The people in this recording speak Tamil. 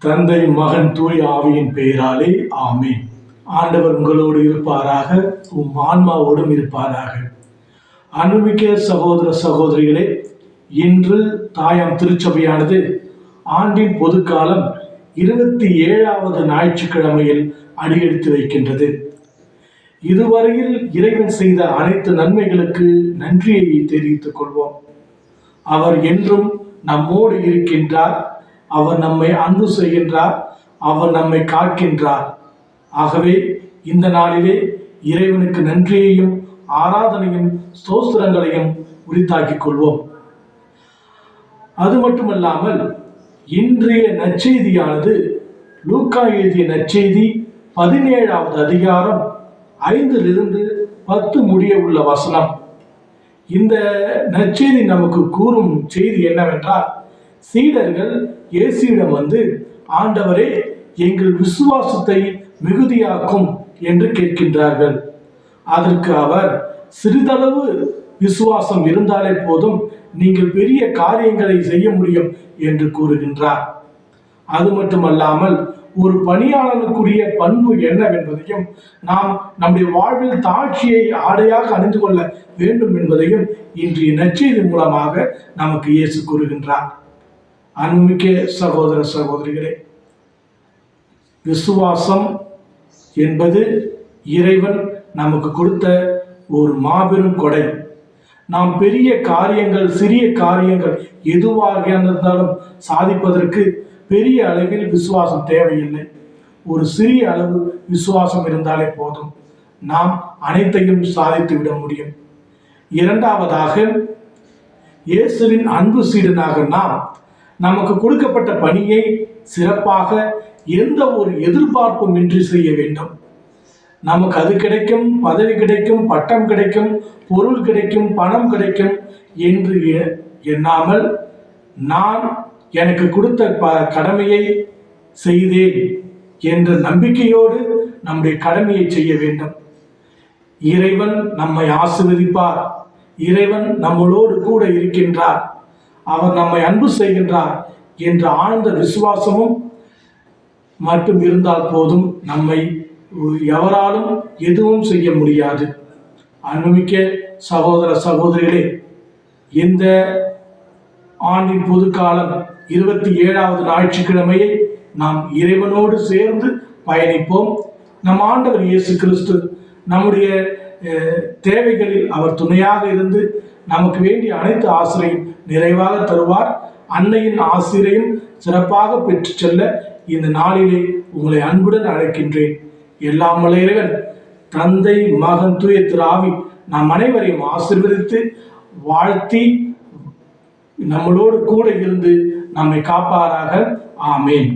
தந்தை மகன் தூய் ஆவியின் பெயராலே ஆமேன். ஆண்டவர் உங்களோடு இருப்பாராக, உம் ஆன்மாவோடும் இருப்பாராக. அன்புமிக்க சகோதர சகோதரிகளே, இன்று தாயாம் திருச்சபையானது ஆண்டின் பொதுக்காலம் 27வது ஞாயிற்றுக்கிழமையில் அடியெடுத்து வைக்கின்றது. இதுவரையில் இறைவன் செய்த அனைத்து நன்மைகளுக்கு நன்றியை தெரிவித்துக் கொள்வோம். அவர் என்றும் நம்மோடு இருக்கின்றார். அவர் நம்மை அன்பு செய்கின்றார். அவர் நம்மை காக்கின்றார். ஆகவே இந்த நாளிலே இறைவனுக்கு நன்றியையும் ஆராதனையும் ஸ்தோத்திரங்களையும் உரித்தாக்கிக் கொள்வோம். அது மட்டுமல்லாமல் இன்றைய நற்செய்தியானது லூக்கா எழுதிய நற்செய்தி 17வது அதிகாரம் 5 10 முடிய உள்ள வசனம். இந்த நற்செய்தி நமக்கு கூறும் செய்தி என்னவென்றால், சீடர்கள் இயேசுவிடம் வந்து, ஆண்டவரே, எங்கள் விசுவாசத்தை மிகுதியாக்கும் என்று கேட்கின்றார்கள். அதற்கு அவர், சிறிதளவு விசுவாசம் இருந்தாலே போதும், நீங்கள் பெரிய காரியங்களை செய்ய முடியும் என்று கூறுகின்றார். அது மட்டுமல்லாமல் ஒரு பணியாளனுக்குரிய பண்பு என்னவென்பதையும், நாம் நம்முடைய வாழ்வில் தாழ்ச்சியை ஆடையாக அணிந்து கொள்ள வேண்டும் என்பதையும் இன்றைய நற்செய்தி மூலமாக நமக்கு இயேசு கூறுகின்றார். அன்புமிக்க சகோதர சகோதரிகளே, விசுவாசம் என்பது இறைவன் நமக்கு கொடுத்த ஒரு மாபெரும் கொடை. நாம் பெரிய காரியங்கள், சிறிய காரியங்கள் எதுவாக இருந்தாலும் சாதிப்பதற்கு பெரிய அளவில் விசுவாசம் தேவையில்லை. ஒரு சிறிய அளவு விசுவாசம் இருந்தாலே போதும், நாம் அனைத்தையும் சாதித்து விட முடியும். இரண்டாவதாக, இயேசுவின் அன்பு சீடனாக நாம் நமக்கு கொடுக்கப்பட்ட பணியை சிறப்பாக எந்த ஒரு எதிர்பார்ப்பும் இன்றி செய்ய வேண்டும். நமக்கு அது கிடைக்கும், பதவி கிடைக்கும், பட்டம் கிடைக்கும், பொருள் கிடைக்கும், பணம் கிடைக்கும் என்று எண்ணாமல், நான் எனக்கு கொடுத்த கடமையை செய்தேன் என்ற நம்பிக்கையோடு நம்முடைய கடமையை செய்ய வேண்டும். இறைவன் நம்மை ஆசீர்வதிப்பார். இறைவன் நம்மளோடு கூட இருக்கின்றார். அவர் நம்மை அன்பு செய்கின்றார் என்ற ஆழ்ந்த விசுவாசமும் மட்டும் இருந்தால் போதும், நம்மை எவராலும் எதுவும் செய்ய முடியாது. அன்புமிக்க சகோதர சகோதரிகளே, இந்த ஆண்டின் பொதுக்காலம் 27வது ஞாயிற்றுக்கிழமையை நாம் இறைவனோடு சேர்ந்து பயணிப்போம். நம் ஆண்டவர் இயேசு கிறிஸ்து நம்முடைய தேவைகளில் அவர் துணையாக இருந்து நமக்கு வேண்டிய அனைத்து ஆசிரியையும் நிறைவாக தருவார். அன்னையின் ஆசிரியையும் சிறப்பாக பெற்று செல்ல இந்த நாளிலே உங்களை அன்புடன் அழைக்கின்றேன். எல்லாம் வல்ல இறைவன் தந்தை மகன் தூய திரு ஆவி நம் அனைவரையும் ஆசீர்வதித்து வாழ்த்தி நம்மளோடு கூட இருந்து நம்மை காப்பாராக. ஆமேன்.